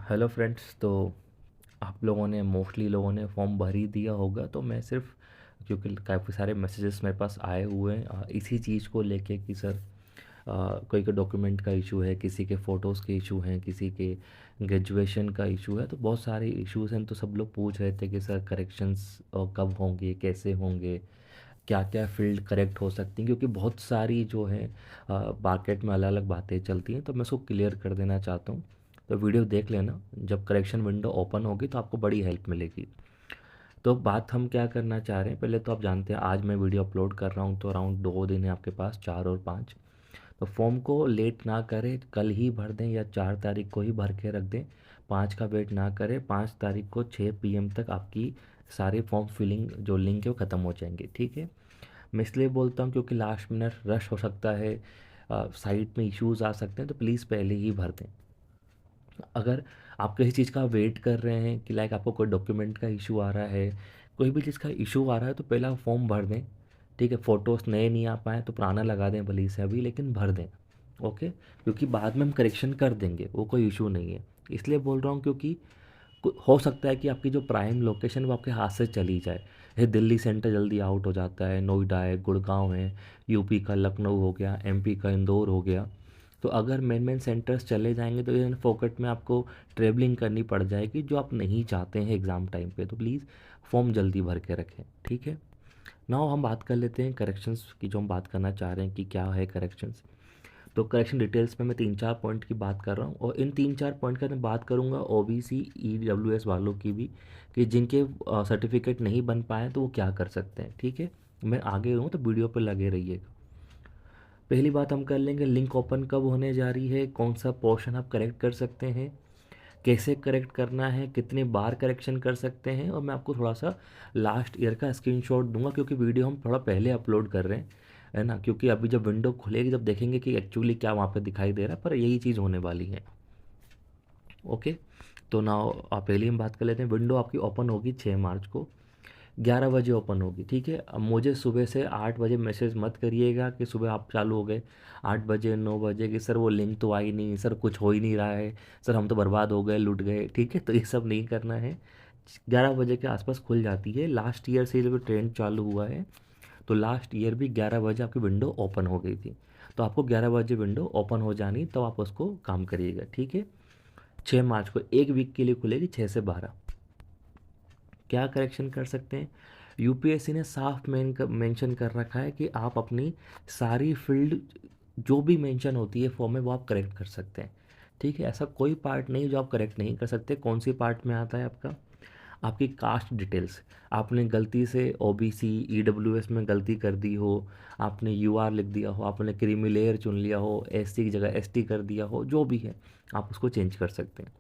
Hello friends. तो आप लोगों ने मोस्टली लोगों ने फॉर्म भर ही दिया होगा, तो मैं सिर्फ क्योंकि काफ़ी सारे मैसेजेस मेरे पास आए हुए हैं इसी चीज़ को लेके कि सर कोई का डॉक्यूमेंट का इशू है, किसी के फ़ोटोज़ के इशू हैं, किसी के ग्रेजुएशन का इशू है, तो बहुत सारे इश्यूज़ हैं। तो सब लोग पूछ रहे थे कि सर करेक्शंस कब होंगे, कैसे होंगे, क्या क्या फ़ील्ड करेक्ट हो सकती हैं, क्योंकि बहुत सारी जो है मार्केट में अलग अलग बातें चलती हैं। तो मैं उसको क्लियर कर देना चाहता हूँ। तो वीडियो देख लेना, जब करेक्शन विंडो ओपन होगी तो आपको बड़ी हेल्प मिलेगी। तो बात हम क्या करना चाह रहे हैं, पहले तो आप जानते हैं आज मैं वीडियो अपलोड कर रहा हूँ, तो अराउंड 2 दिन है आपके पास, 4 और 5। तो फॉर्म को लेट ना करें, कल ही भर दें या 4 तारीख को ही भर के रख दें। 5 का वेट ना करें, 5 तारीख को 6 PM तक आपकी सारी फॉर्म फिलिंग जो लिंक है वो ख़त्म हो जाएंगे, ठीक है। मैं इसलिए बोलता हूँ क्योंकि लास्ट मिनट रश हो सकता है, साइट में इश्यूज़ आ सकते हैं, तो प्लीज़ पहले ही भर दें। अगर आप किसी चीज़ का वेट कर रहे हैं कि लाइक आपको कोई डॉक्यूमेंट का इशू आ रहा है, कोई भी चीज़ का इशू आ रहा है, तो पहला फॉर्म भर दें, ठीक है। फ़ोटोज़ नए नहीं आ पाएँ तो पुराना लगा दें भले से अभी, लेकिन भर दें, ओके। क्योंकि बाद में हम करेक्शन कर देंगे, वो कोई इशू नहीं है। इसलिए बोल रहा हूँ क्योंकि हो सकता है कि आपकी जो प्राइम लोकेशन वो आपके हाथ से चली जाए। ये दिल्ली सेंटर जल्दी आउट हो जाता है, नोएडा है, गुड़गांव है, यूपी का लखनऊ हो गया, एमपी का इंदौर हो गया। तो अगर मेन मेन सेंटर्स चले जाएंगे तो इन फोकट में आपको ट्रेवलिंग करनी पड़ जाएगी, जो आप नहीं चाहते हैं एग्ज़ाम टाइम पे। तो प्लीज़ फॉर्म जल्दी भर के रखें, ठीक है। नाउ हम बात कर लेते हैं करेक्शंस की, जो हम बात करना चाह रहे हैं कि क्या है करेक्शंस। तो करेक्शन डिटेल्स में मैं 3-4 पॉइंट की बात कर रहा हूँ, और इन 3-4 पॉइंट का मैं बात करूँगा ओबीसी ईडब्ल्यूएस वालों की भी, कि जिनके सर्टिफिकेट नहीं बन पाए तो वो क्या कर सकते हैं, ठीक है। मैं आगे हूँ तो वीडियो पर लगे रहिएगा। पहली बात हम कर लेंगे, लिंक ओपन कब होने जा रही है, कौन सा पोर्शन आप करेक्ट कर सकते हैं, कैसे करेक्ट करना है, कितने बार करेक्शन कर सकते हैं, और मैं आपको थोड़ा सा लास्ट ईयर का स्क्रीनशॉट दूंगा, क्योंकि वीडियो हम थोड़ा पहले अपलोड कर रहे हैं, है ना। क्योंकि अभी जब विंडो खुलेगी जब देखेंगे कि एक्चुअली क्या वहाँ पे दिखाई दे रहा है, पर यही चीज़ होने वाली है, ओके। तो ना आप पहले हम बात कर लेते हैं। विंडो आपकी ओपन होगी 6 मार्च को, 11 बजे ओपन होगी, ठीक है। अब मुझे सुबह से 8 बजे मैसेज मत करिएगा कि सुबह आप चालू हो गए 8 बजे 9 बजे कि सर वो लिंक तो आई नहीं, सर कुछ हो ही नहीं रहा है, सर हम तो बर्बाद हो गए, लूट गए, ठीक है। तो ये सब नहीं करना है। 11 बजे के आसपास खुल जाती है। लास्ट ईयर से जब ट्रेंड चालू हुआ है, तो लास्ट ईयर भी 11 बजे आपकी विंडो ओपन हो गई थी। तो आपको 11 बजे विंडो ओपन हो जानी, तो आप उसको काम करिएगा, ठीक है। 6 मार्च को एक वीक के लिए खुलेगी, 6 से 12। क्या करेक्शन कर सकते हैं, यूपीएससी ने साफ मेंशन कर रखा है कि आप अपनी सारी फील्ड जो भी मेंशन होती है फॉर्म में वो आप करेक्ट कर सकते हैं, ठीक है। ऐसा कोई पार्ट नहीं जो आप करेक्ट नहीं कर सकते। कौन सी पार्ट में आता है आपका, आपकी कास्ट डिटेल्स। आपने गलती से ओबीसी ईडब्ल्यूएस में गलती कर दी हो, आपने यूआर लिख दिया हो, आपने क्रीमी लेयर चुन लिया हो, एससी की जगह एसटी कर दिया हो, जो भी है आप उसको चेंज कर सकते हैं।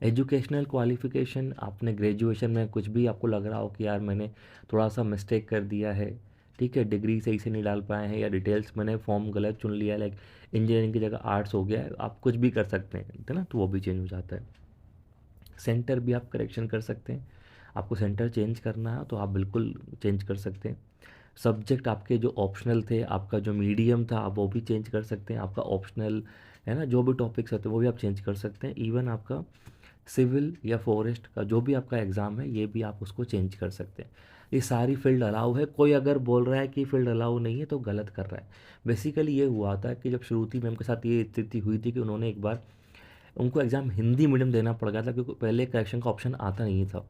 एजुकेशनल क्वालिफ़िकेशन, आपने ग्रेजुएशन में कुछ भी आपको लग रहा हो कि यार मैंने थोड़ा सा मिस्टेक कर दिया है, ठीक है, डिग्री सही से नहीं डाल पाए हैं, या डिटेल्स मैंने फॉर्म गलत चुन लिया, लाइक इंजीनियरिंग की जगह आर्ट्स हो गया है, आप कुछ भी कर सकते हैं, ठीक है ना, तो वो भी चेंज हो जाता है। सेंटर भी आप करेक्शन कर सकते हैं। आपको सेंटर चेंज करना है तो आप बिल्कुल चेंज कर सकते हैं। सब्जेक्ट आपके जो ऑप्शनल थे, आपका जो मीडियम था, आप वो भी चेंज कर सकते हैं। आपका ऑप्शनल है ना, जो भी टॉपिक्स होते हैं वो भी आप चेंज कर सकते हैं। इवन आपका सिविल या फॉरेस्ट का जो भी आपका एग्ज़ाम है, ये भी आप उसको चेंज कर सकते हैं। ये सारी फील्ड अलाउ है। कोई अगर बोल रहा है कि फील्ड अलाउ नहीं है तो गलत कर रहा है। बेसिकली ये हुआ था कि जब श्रुति मैम के साथ ये स्थिति हुई थी कि उन्होंने एक बार उनको एग्ज़ाम हिंदी मीडियम देना पड़ गया था, क्योंकि पहले करेक्शन का ऑप्शन आता नहीं था।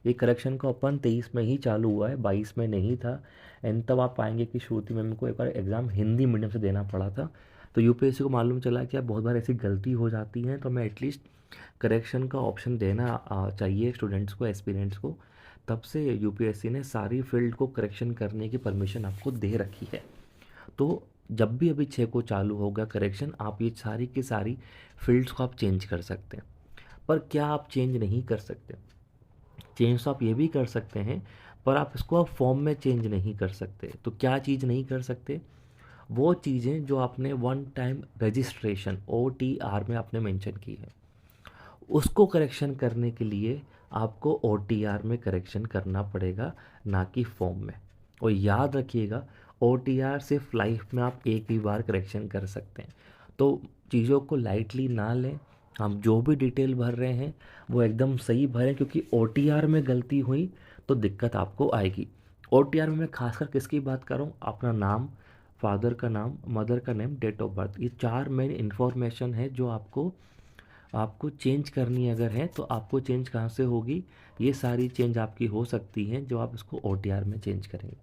ये करेक्शन का ओपन 23 में ही चालू हुआ है, 22 में नहीं था। एंड तब आप पाएंगे कि श्रुति मैम को एक बार एग्ज़ाम हिंदी मीडियम से देना पड़ा था। तो यूपीएससी को मालूम चला कि अब बहुत बार ऐसी गलती हो जाती है, तो मैं एटलीस्ट करेक्शन का ऑप्शन देना चाहिए स्टूडेंट्स को, एस्पिरेंट्स को। तब से यूपीएससी ने सारी फील्ड को करेक्शन करने की परमिशन आपको दे रखी है। तो जब भी अभी 6 को चालू होगा करेक्शन, आप ये सारी की सारी फील्ड्स को आप चेंज कर सकते हैं। पर क्या आप चेंज नहीं कर सकते, चेंज तो आप ये भी कर सकते हैं, पर आप इसको आप फॉर्म में चेंज नहीं कर सकते। तो क्या चीज़ नहीं कर सकते, वो चीज़ें जो आपने वन टाइम रजिस्ट्रेशन OTR में आपने मेंशन की है, उसको करेक्शन करने के लिए आपको OTR में करेक्शन करना पड़ेगा, ना कि फॉर्म में। और याद रखिएगा, OTR सिर्फ लाइफ में आप एक ही बार करेक्शन कर सकते हैं। तो चीज़ों को लाइटली ना लें, हम जो भी डिटेल भर रहे हैं वो एकदम सही भरें, क्योंकि ओटीआर में गलती हुई तो दिक्कत आपको आएगी। ओटीआर में मैं खासकर किसकी बात कर रहा हूँ, अपना नाम, फादर का नाम, मदर का नेम, डेट ऑफ बर्थ, ये 4 मेन इन्फॉर्मेशन है जो आपको आपको चेंज करनी अगर है तो आपको चेंज कहाँ से होगी, ये सारी चेंज आपकी हो सकती हैं जो आप इसको ओटीआर में चेंज करेंगे।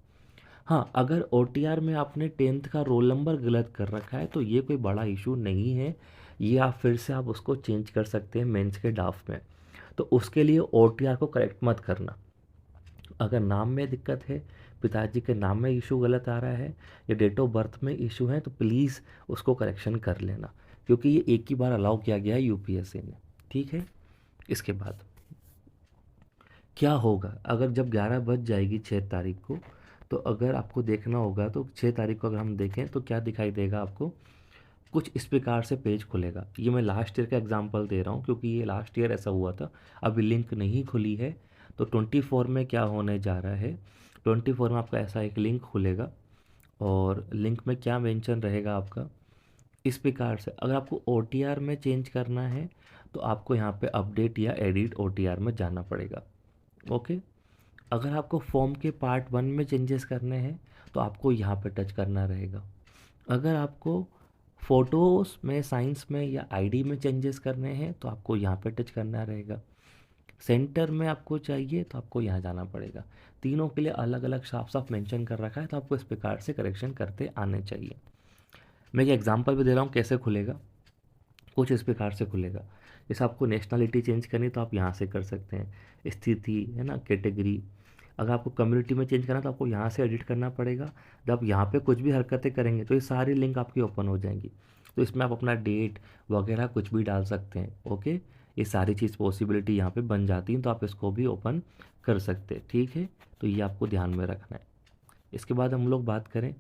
हाँ, अगर ओटीआर में आपने 10th का रोल नंबर गलत कर रखा है तो ये कोई बड़ा इशू नहीं है, ये आप फिर से आप उसको चेंज कर सकते हैं मेंस के ड्राफ्ट में। तो उसके लिए ओटीआर को करेक्ट मत करना। अगर नाम में दिक्कत है, पिताजी के नाम में इशू गलत आ रहा है या डेट ऑफ बर्थ में इशू है, तो प्लीज़ उसको करेक्शन कर लेना, क्योंकि ये एक ही बार अलाउ किया गया है यूपीएससी ने। ठीक है। इसके बाद क्या होगा, अगर जब 11 बज जाएगी 6 तारीख को, तो अगर आपको देखना होगा तो 6 तारीख को अगर हम देखें तो क्या दिखाई देगा आपको, कुछ इस प्रकार से पेज खुलेगा। ये मैं लास्ट ईयर का एग्जांपल दे रहा हूँ क्योंकि ये लास्ट ईयर ऐसा हुआ था, अभी लिंक नहीं खुली है। तो 24 में क्या होने जा रहा है, 24 में आपका ऐसा एक लिंक खुलेगा और लिंक में क्या मेंशन रहेगा आपका, इस प्रकार से अगर आपको ओटीआर में चेंज करना है तो आपको यहाँ पे अपडेट या एडिट ओटीआर में जाना पड़ेगा। ओके। अगर आपको फॉर्म के पार्ट 1 में चेंजेस करने हैं तो आपको यहाँ पे टच करना रहेगा। अगर आपको फ़ोटोज़ में, साइंस में या आईडी में चेंजेस करने हैं तो आपको यहाँ पे टच करना रहेगा। सेंटर में आपको चाहिए तो आपको यहाँ जाना पड़ेगा। तीनों के लिए अलग अलग साफ साफ मेंशन कर रखा है, तो आपको इस प्रकार से करेक्शन करते आने चाहिए। मैं ये एग्जांपल भी दे रहा हूँ कैसे खुलेगा, कुछ इस प्रकार से खुलेगा। जैसे आपको नेशनलिटी चेंज करनी तो आप यहाँ से कर सकते हैं, स्थिति है ना, कैटेगरी। अगर आपको कम्युनिटी में चेंज करना तो आपको यहाँ से एडिट करना पड़ेगा। जब आप यहाँ पे कुछ भी हरकतें करेंगे तो ये सारी लिंक आपकी ओपन हो जाएंगी, तो इसमें आप अपना डेट वगैरह कुछ भी डाल सकते हैं। ओके, ये सारी चीज़ पॉसिबिलिटी यहाँ पे बन जाती हैं, तो आप इसको भी ओपन कर सकते हैं। ठीक है, तो ये आपको ध्यान में रखना है। इसके बाद हम लोग बात करें,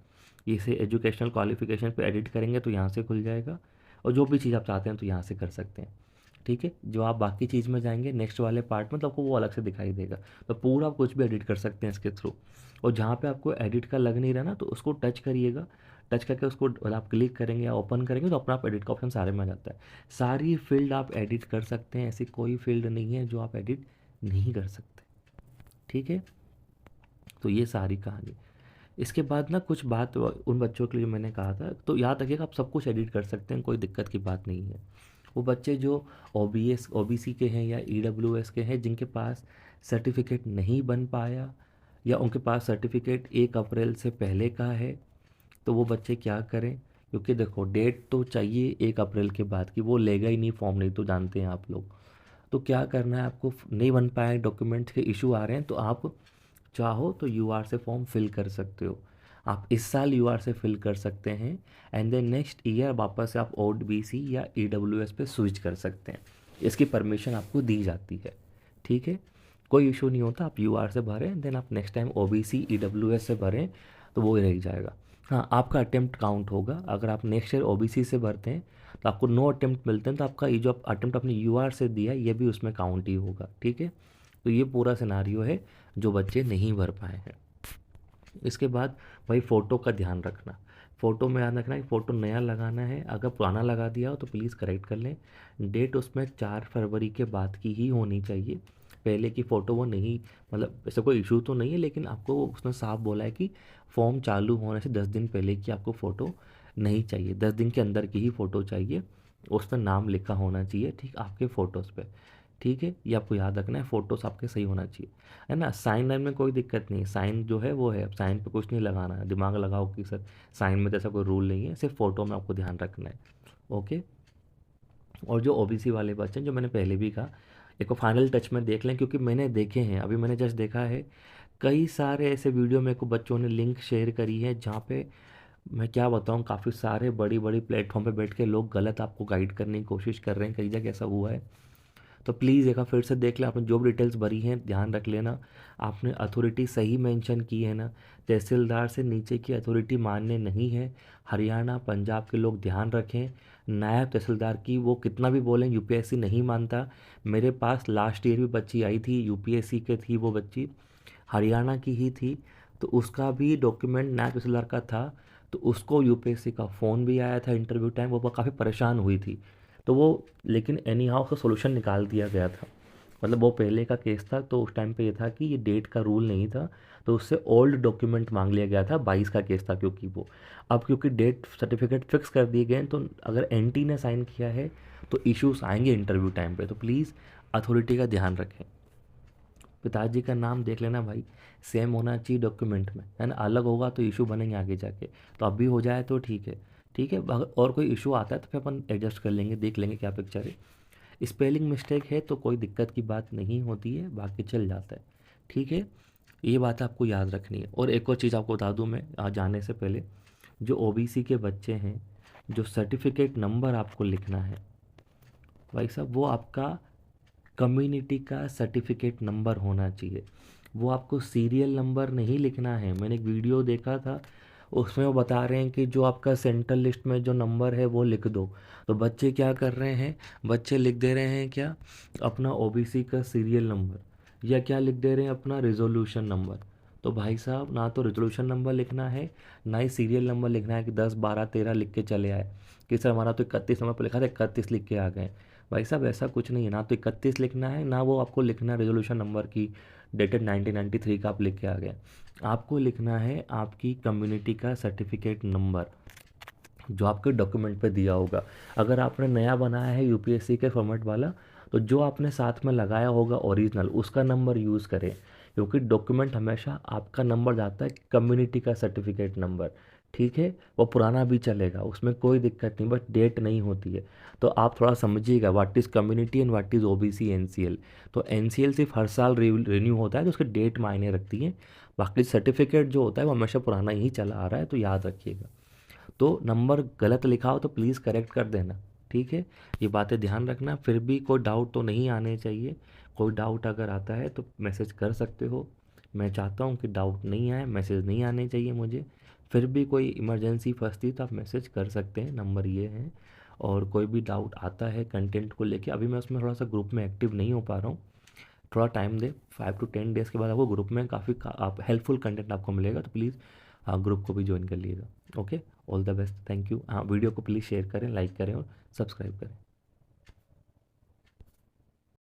इसे एजुकेशनल क्वालिफिकेशन पे एडिट करेंगे तो यहाँ से खुल जाएगा, और जो भी चीज़ आप चाहते हैं तो यहाँ से कर सकते हैं। ठीक है, जो आप बाकी चीज़ में जाएंगे नेक्स्ट वाले पार्ट में तो आपको वो अलग से दिखाई देगा, तो पूरा आप कुछ भी एडिट कर सकते हैं इसके थ्रू। और जहाँ पे आपको एडिट का लग नहीं रहा ना तो उसको टच करिएगा, टच करके उसको आप क्लिक करेंगे या ओपन करेंगे तो अपना आप एडिट का ऑप्शन सारे में आ जाता है। सारी फील्ड आप एडिट कर सकते हैं, ऐसी कोई फील्ड नहीं है जो आप एडिट नहीं कर सकते। ठीक है, तो ये सारी कहानी। इसके बाद ना कुछ बात उन बच्चों के लिए मैंने कहा था, तो याद रखिएगा आप सब कुछ एडिट कर सकते हैं, कोई दिक्कत की बात नहीं है। वो बच्चे जो ओबीसी के हैं या ईडब्ल्यूएस के हैं जिनके पास सर्टिफिकेट नहीं बन पाया, या उनके पास सर्टिफिकेट 1 अप्रैल से पहले का है, तो वो बच्चे क्या करें, क्योंकि देखो डेट तो चाहिए 1 अप्रैल के बाद की, वो लेगा ही नहीं फॉर्म, नहीं तो जानते हैं आप लोग। तो क्या करना है आपको, नहीं बन पाए डॉक्यूमेंट्स के इशू आ रहे हैं तो आप चाहो तो यूआर से फॉर्म फिल कर सकते हो। आप इस साल यूआर से फिल कर सकते हैं एंड देन नेक्स्ट ईयर वापस से आप ओबीसी या ईडब्ल्यूएस पे स्विच कर सकते हैं, इसकी परमिशन आपको दी जाती है। ठीक है, कोई इशू नहीं होता, आप यूआर से भरें देन आप नेक्स्ट टाइम ओबीसी ईडब्ल्यूएस से भरें तो वो ही रह जाएगा। हाँ, आपका अटेम्प्ट काउंट होगा, अगर आप नेक्स्ट ईयर ओबीसी से भरते हैं तो आपको 9 अटेम्प्ट मिलते हैं, तो आपका ये जो अटेम्प्ट आपने यूआर से दिया ये भी उसमें काउंट ही होगा। ठीक है, तो ये पूरा सिनारियो है जो बच्चे नहीं भर पाए हैं। इसके बाद भाई फ़ोटो का ध्यान रखना, फ़ोटो में याद रखना कि फ़ोटो नया लगाना है, अगर पुराना लगा दिया हो तो प्लीज़ करेक्ट कर लें। डेट उसमें 4 फरवरी के बाद की ही होनी चाहिए, पहले की फ़ोटो वो नहीं, मतलब ऐसा कोई इशू तो नहीं है, लेकिन आपको उसने साफ बोला है कि फॉर्म चालू होने से 10 दिन पहले की आपको फ़ोटो नहीं चाहिए, 10 दिन के अंदर की ही फ़ोटो चाहिए, उस पर नाम लिखा होना चाहिए ठीक आपके फ़ोटोज़ पे। ठीक है, ये आपको याद रखना है, फ़ोटोज़ आपके सही होना चाहिए, है ना। साइन वाइन में कोई दिक्कत नहीं है, साइन जो है वो है, अब साइन पे कुछ नहीं लगाना है, दिमाग लगाओ कि सर साइन में तो ऐसा कोई रूल नहीं है, सिर्फ फ़ोटो में आपको ध्यान रखना है। ओके। और जो ओबीसी वाले बच्चे हैं, जो मैंने पहले भी कहा, एक को फाइनल टच में देख लें, क्योंकि मैंने देखे हैं, अभी मैंने जस्ट देखा है कई सारे ऐसे वीडियो मेरे को बच्चों ने लिंक शेयर करी है जहाँ पे मैं क्या बताऊँ, काफ़ी सारे बड़ी बड़ी प्लेटफॉर्म पे बैठ के लोग गलत आपको गाइड करने की कोशिश कर रहे हैं, कई जगह ऐसा हुआ है। तो प्लीज़ एक बार फिर से देख लें, आपने जो भी डिटेल्स भरी हैं ध्यान रख लेना, आपने अथॉरिटी सही मेंशन की है ना, तहसीलदार से नीचे की अथॉरिटी मान्य नहीं है। हरियाणा पंजाब के लोग ध्यान रखें, नायब तहसीलदार की वो कितना भी बोलें यूपीएससी नहीं मानता। मेरे पास लास्ट ईयर भी बच्ची आई थी, यूपीएससी के थी वो बच्ची, हरियाणा की ही थी, तो उसका भी डॉक्यूमेंट नायब तहसीलदार का था, तो उसको यूपीएससी का फ़ोन भी आया था इंटरव्यू टाइम, वो काफ़ी परेशान हुई थी। तो वो लेकिन एनी हाउ उसका सोल्यूशन निकाल दिया गया था। मतलब वो पहले का केस था, तो उस टाइम पे ये था कि ये डेट का रूल नहीं था, तो उससे ओल्ड डॉक्यूमेंट मांग लिया गया था। 22 का केस था क्योंकि वो, अब क्योंकि डेट सर्टिफिकेट फिक्स कर दिए गए हैं, तो अगर एनटी ने साइन किया है तो इश्यूज आएंगे इंटरव्यू टाइम पे। तो प्लीज़ अथॉरिटी का ध्यान रखें। पिताजी का नाम देख लेना भाई, सेम होना चाहिए डॉक्यूमेंट में, है ना। अलग होगा तो इशू बनेंगे आगे जाके। तो अभी हो जाए तो ठीक है, ठीक है। और कोई इशू आता है तो फिर अपन एडजस्ट कर लेंगे, देख लेंगे क्या पिक्चर है। स्पेलिंग मिस्टेक है तो कोई दिक्कत की बात नहीं होती है, बाकी चल जाता है, ठीक है। ये बात आपको याद रखनी है। और एक और चीज़ आपको बता दूं मैं जाने से पहले, जो ओबीसी के बच्चे हैं, जो सर्टिफिकेट नंबर आपको लिखना है भाई साहब, वो आपका कम्युनिटी का सर्टिफिकेट नंबर होना चाहिए। वो आपको सीरियल नंबर नहीं लिखना है। मैंने एक वीडियो देखा था, उसमें वो बता रहे हैं कि जो आपका सेंट्रल लिस्ट में जो नंबर है वो लिख दो। तो बच्चे क्या कर रहे हैं, बच्चे लिख दे रहे हैं क्या, अपना ओबीसी का सीरियल नंबर, या क्या लिख दे रहे हैं, अपना रिजोल्यूशन नंबर। तो भाई साहब, ना तो रिजोल्यूशन नंबर लिखना है, ना ही सीरियल नंबर लिखना है कि 10 12 13 लिख के चले आए कि सर हमारा तो 31 नंबर पर लिखा था, 31 लिख के आ गए। भाई साहब ऐसा कुछ नहीं है, ना तो 31 लिखना है, ना वो आपको लिखना है रेजोल्यूशन नंबर की डेटेड 1993 का आप लिख के आ गए। आपको लिखना है आपकी कम्युनिटी का सर्टिफिकेट नंबर, जो आपके डॉक्यूमेंट पे दिया होगा। अगर आपने नया बनाया है यूपीएससी के फॉर्मेट वाला, तो जो आपने साथ में लगाया होगा ओरिजिनल, उसका नंबर यूज़ करें, क्योंकि डॉक्यूमेंट हमेशा आपका नंबर जाता है कम्युनिटी का सर्टिफिकेट नंबर, ठीक है। वो पुराना भी चलेगा, उसमें कोई दिक्कत नहीं, बट डेट नहीं होती है। तो आप थोड़ा समझिएगा what is community and what is OBC NCL. तो एनसीएल सिर्फ हर साल रिन्यू होता है, तो उसकी डेट मायने रखती है। बाकी सर्टिफिकेट जो होता है वो हमेशा पुराना ही चला आ रहा है, तो याद रखिएगा। तो नंबर गलत लिखा हो तो प्लीज़ करेक्ट कर देना, ठीक है। ये बातें ध्यान रखना। फिर भी कोई डाउट तो नहीं आने चाहिए। कोई डाउट अगर आता है तो मैसेज कर सकते हो। मैं चाहता हूँ कि डाउट नहीं आए, मैसेज नहीं आने चाहिए मुझे। फिर भी कोई इमरजेंसी फंसती तो आप मैसेज कर सकते हैं, नंबर ये है। और कोई भी डाउट आता है कंटेंट को लेके, अभी मैं उसमें थोड़ा सा ग्रुप में एक्टिव नहीं हो पा रहा हूँ, थोड़ा टाइम दे, 5 to 10 डेज़ के बाद आपको ग्रुप में काफ़ी आप हेल्पफुल कंटेंट आपको मिलेगा। तो प्लीज़ ग्रुप को भी ज्वाइन कर लीजिएगा। Okay, all the best, thank you. हाँ, वीडियो को प्लीज़ शेयर करें, लाइक करें और सब्सक्राइब करें।